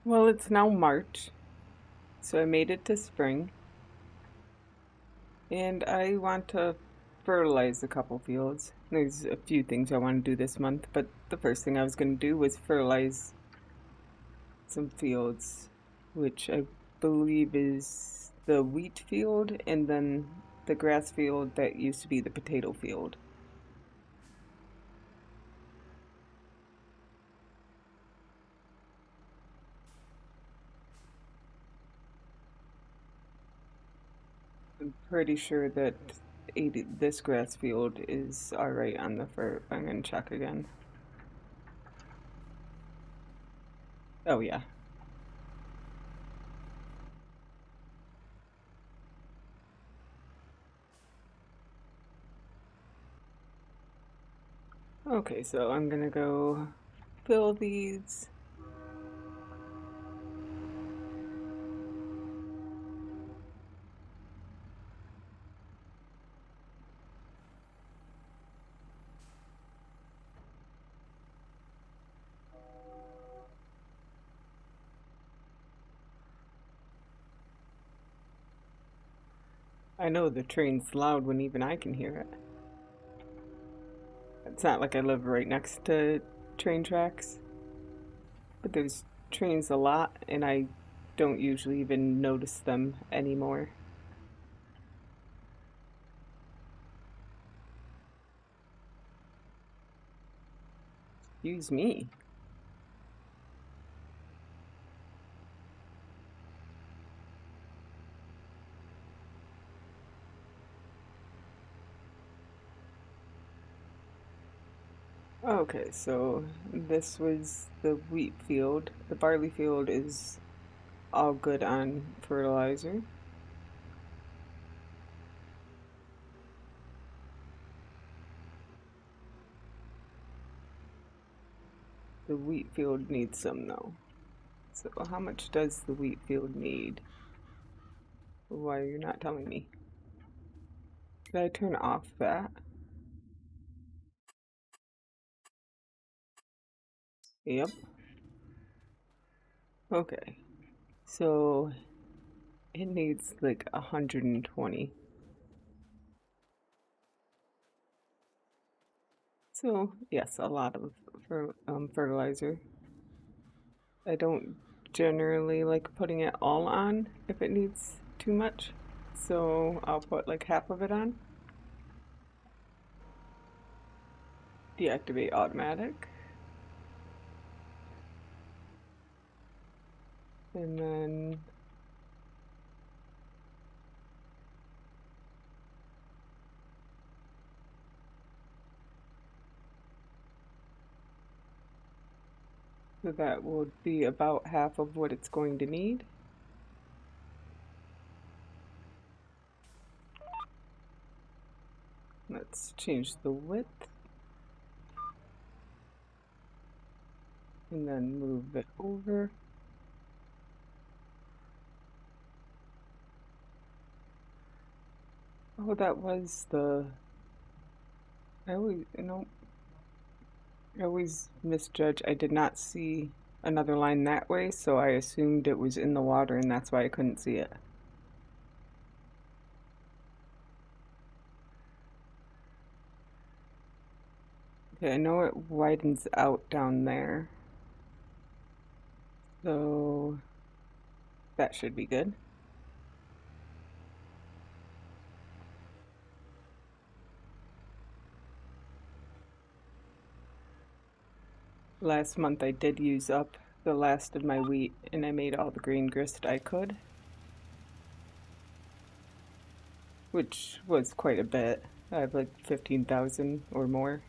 Well, it's now March, so I made it to spring, and I want to fertilize a couple fields. There's a few things I want to do this month, but the first thing I was going to do was fertilize some fields, which I believe is the wheat field and then the grass field that used to be the potato field. I'm pretty sure that 80, this grass field is alright on the I'm going to check again. Oh, yeah. Okay, so I'm gonna go fill these. I know the train's loud when even I can hear it. It's not like I live right next to train tracks, but there's trains a lot and I don't usually even notice them anymore. Excuse me. Okay, so this was the wheat field. The barley field is all good on fertilizer. The wheat field needs some though. So how much does the wheat field need? Why are you not telling me? Did I turn off that? Yep. Okay. So it needs like 120. So yes, a lot of fertilizer. I don't generally like putting it all on if it needs too much. So I'll put like half of it on. Deactivate automatic. And then so that would be about half of what it's going to need. Let's change the width and then move it over. Oh, that was the. I always, I always misjudge. I did not see another line that way, so I assumed it was in the water and that's why I couldn't see it. Okay, I know it widens out down there, so that should be good. Last month I did use up the last of my wheat and I made all the green grist I could, which was quite a bit. I have like 15,000 or more.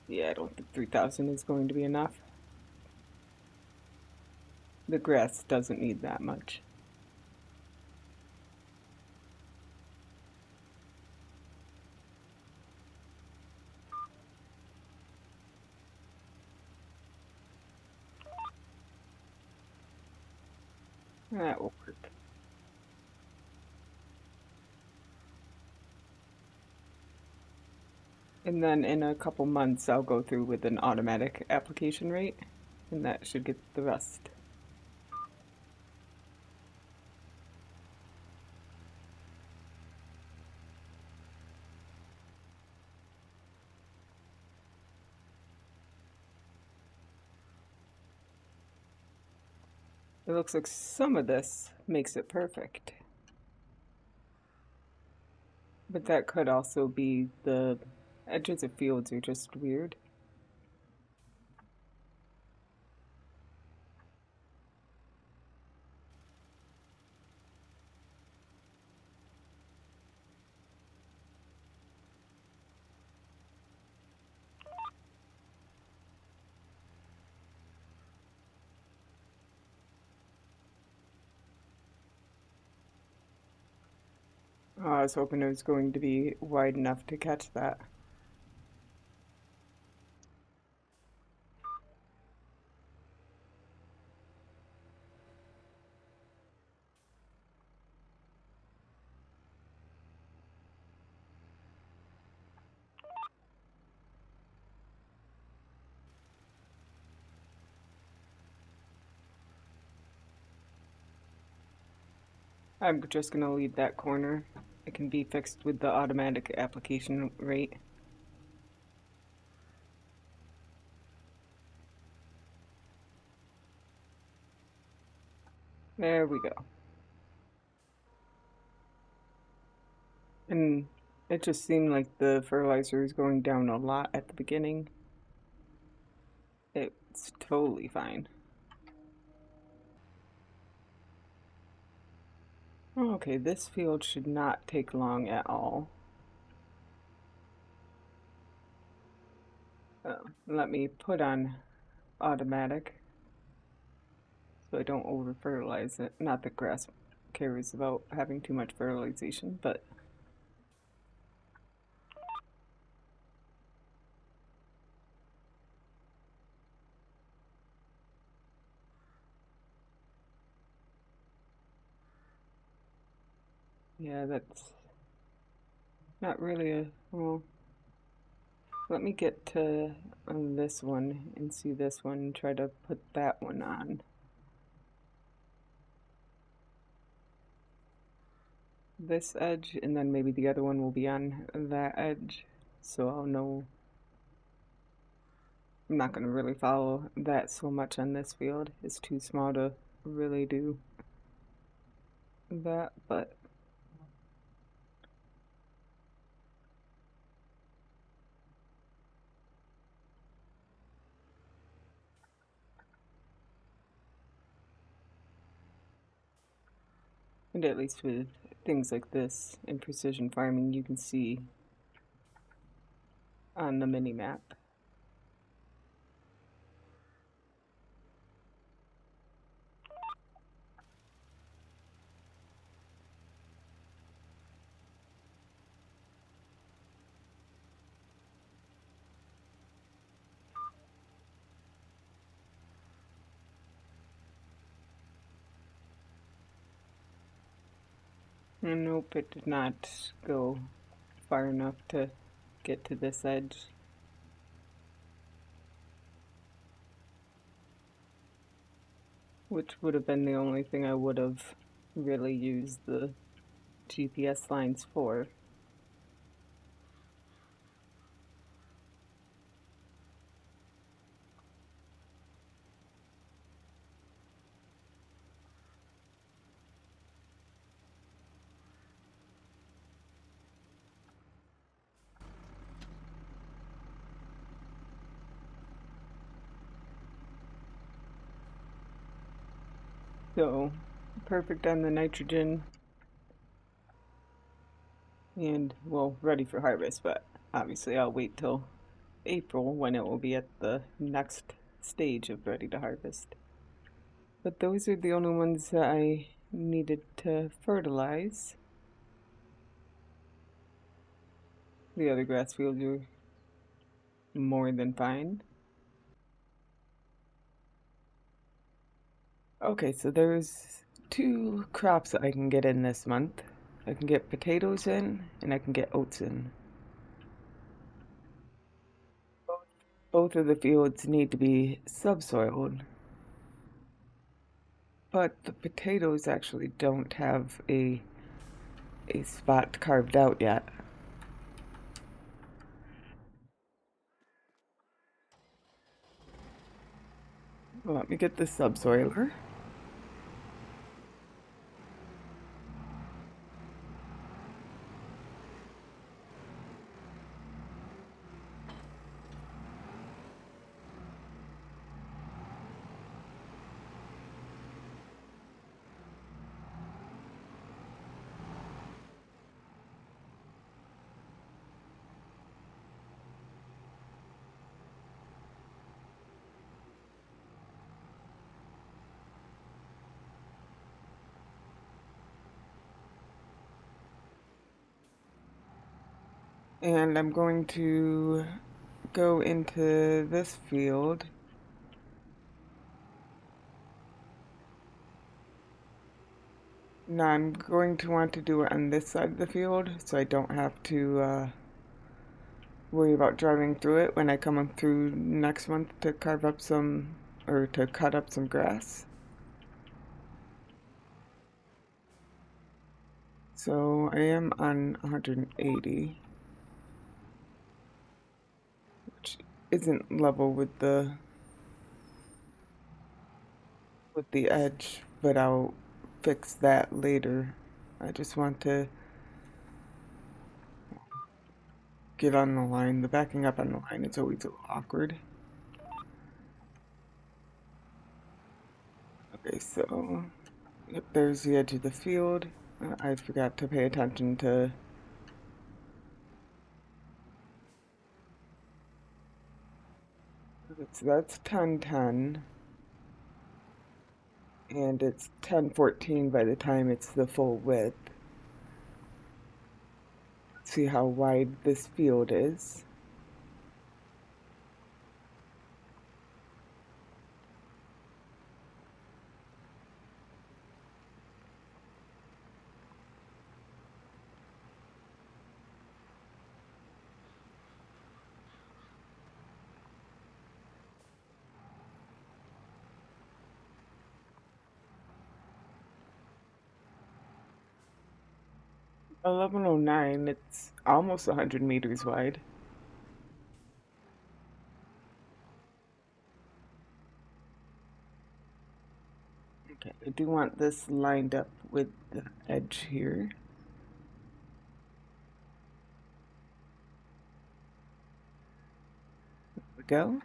Yeah, I don't think 3,000 is going to be enough. The grass doesn't need that much. That will work. And then in a couple months, I'll go through with an automatic application rate. and that should get the rest. It looks like some of this makes it perfect. But that could also be the edges of fields are just weird. I was hoping it was going to be wide enough to catch that. I'm just going to leave that corner. It can be fixed with the automatic application rate. There we go. And it just seemed like the fertilizer is going down a lot at the beginning. It's totally fine. Okay, this field should not take long at all. Let me put on automatic so I don't over fertilize it. Not that grass cares about having too much fertilization, but yeah, that's not really a, well, let me get to this one and see this one and try to put that one on. This edge, and then maybe the other one will be on that edge, so I'll know. I'm not going to really follow that so much on this field. It's too small to really do that, but and at least with things like this in precision farming, you can see on the mini map. Nope, it did not go far enough to get to this edge. Which would have been the only thing I would have really used the GPS lines for. So, perfect on the nitrogen. And, well, ready for harvest, but obviously I'll wait till April when it will be at the next stage of ready to harvest. But those are the only ones that I needed to fertilize. The other grass fields are more than fine. Okay, so there's two crops that I can get in this month. I can get potatoes in, and I can get oats in. both of the fields need to be subsoiled, but the potatoes actually don't have a spot carved out yet. Let me get the subsoiler. And I'm going to go into this field. Now I'm going to want to do it on this side of the field so I don't have to worry about driving through it when I come up through next month to carve up some, or to cut up some grass. So I am on 180, which isn't level with the edge, but I'll fix that later. I just want to get on the line. The backing up on the line is always a little awkward. Okay, so yep, there's the edge of the field. I forgot to pay attention to so that's 10:10, and it's 10:14 by the time it's the full width. See how wide this field is. $11.09, it's almost 100 meters wide. Okay, I do want this lined up with the edge here. There we go.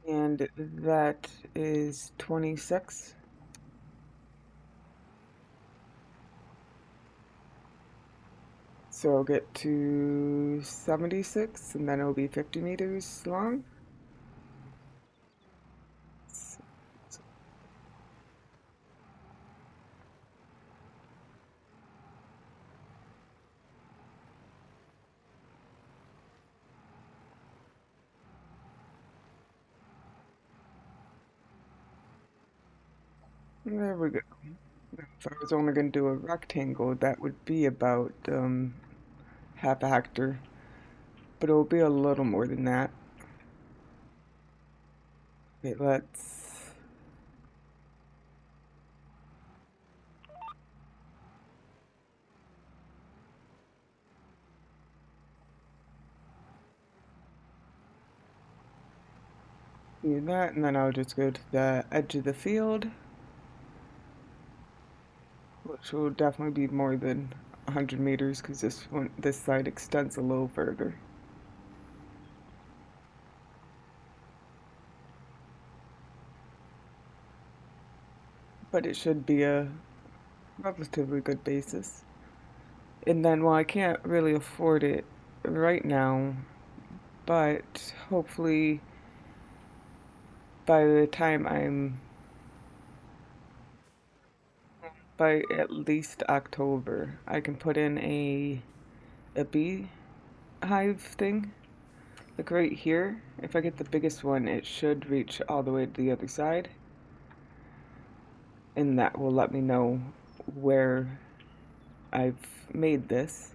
And that is 26. So I'll get to 76, and then it'll be 50 meters long. There we go. If I was only going to do a rectangle, that would be about half a hectare, but it'll be a little more than that. Okay, let's do that, and then I'll just go to the edge of the field, which will definitely be more than 100 meters because this side extends a little further. But it should be a relatively good basis. And then, well, I can't really afford it right now, but hopefully by the time by at least October, I can put in a bee hive thing. Like right here, if I get the biggest one, it should reach all the way to the other side. and that will let me know where I've made this,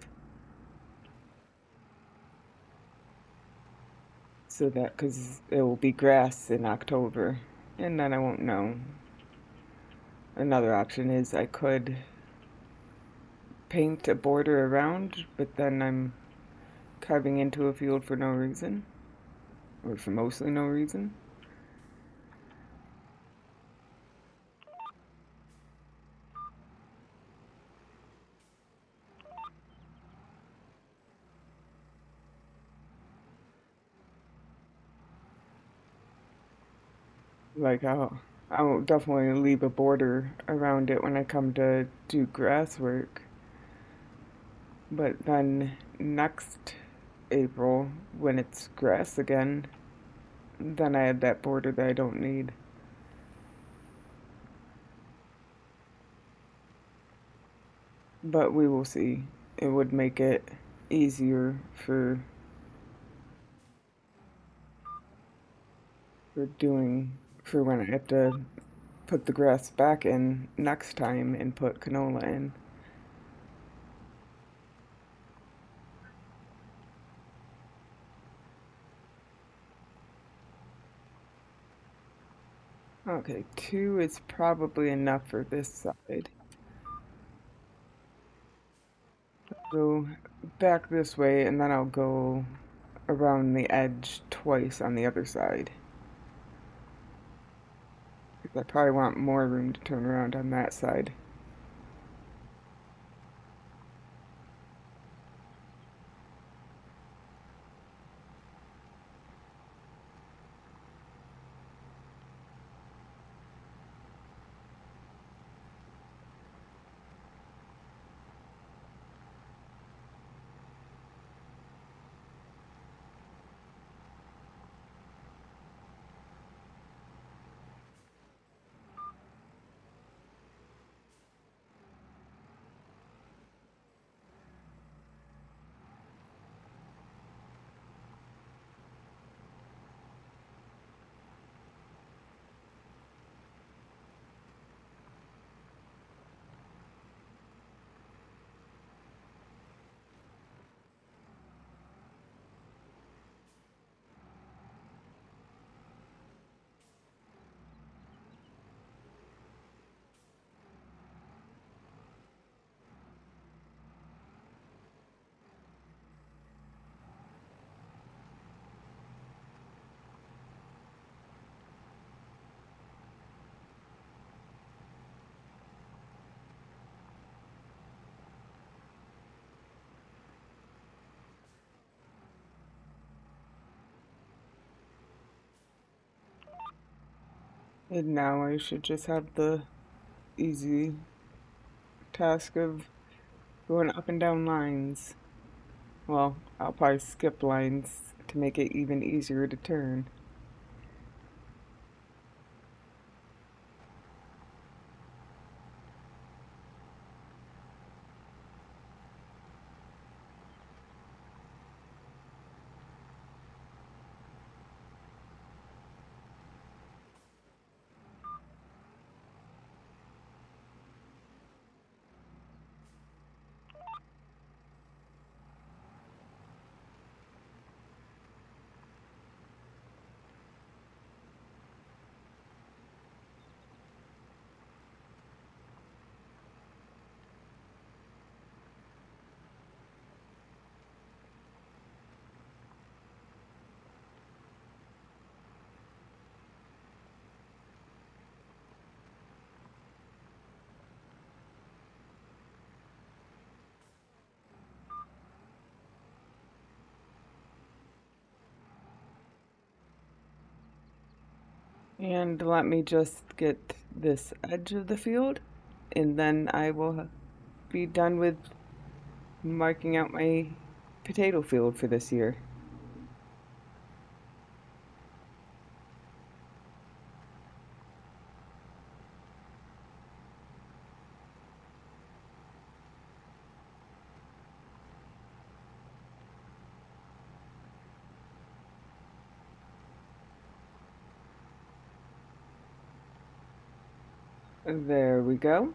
so that because it will be grass in October, and then I won't know. Another option is I could paint a border around, but then I'm carving into a field for no reason, or for mostly no reason. Like I'll definitely leave a border around it when I come to do grass work. But then next April, when it's grass again, then I add that border that I don't need. But we will see. It would make it easier for doing for when I have to put the grass back in next time and put canola in. Okay, 2 is probably enough for this side. Go back this way and then I'll go around the edge twice on the other side. Because I probably want more room to turn around on that side. And now I should just have the easy task of going up and down lines. Well, I'll probably skip lines to make it even easier to turn. And let me just get this edge of the field, and then I will be done with marking out my potato field for this year. There we go.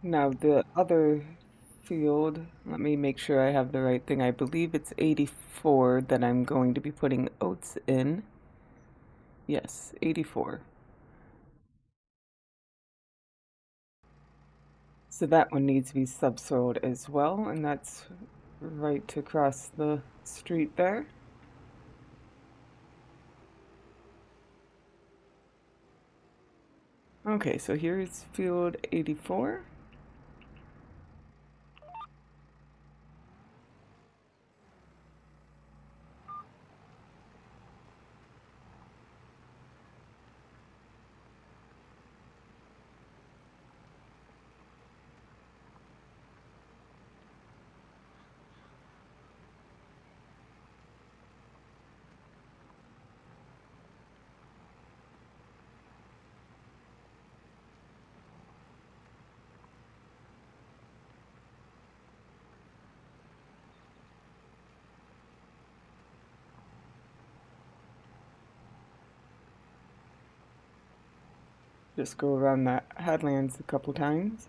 Now the other field, let me make sure I have the right thing. I believe it's 84 that I'm going to be putting oats in. Yes, 84. So that one needs to be subsoiled as well, and that's right across the street there. Okay, so here's field 84. Just go around the headlands a couple times.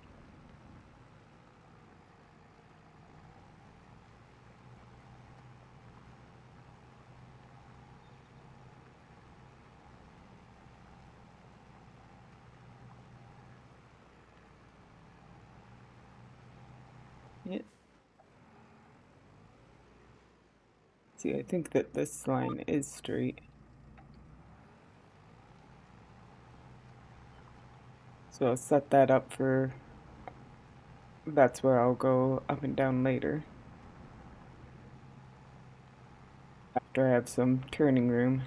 Yeah. See, I think that this line is straight. So I'll set that up for, that's where I'll go up and down later, after I have some turning room.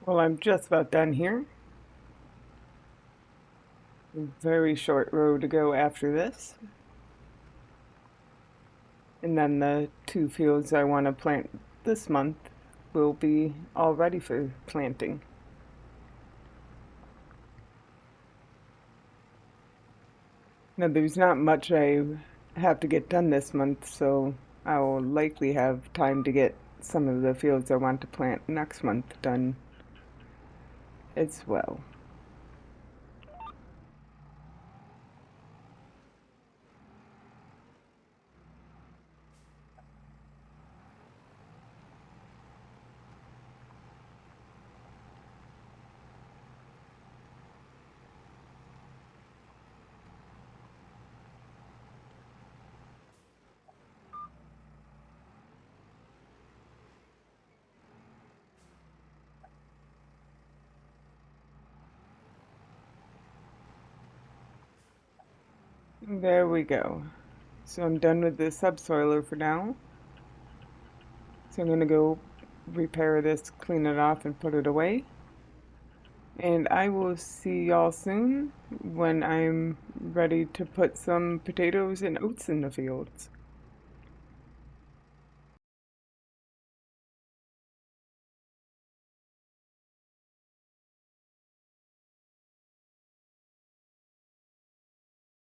Well, I'm just about done here. Very short row to go after this. And then the two fields I want to plant this month will be all ready for planting. Now, there's not much I have to get done this month, so I will likely have time to get some of the fields I want to plant next month done as well. There we go. So I'm done with the subsoiler for now. So I'm going to go repair this, clean it off, and put it away. And I will see y'all soon when I'm ready to put some potatoes and oats in the fields.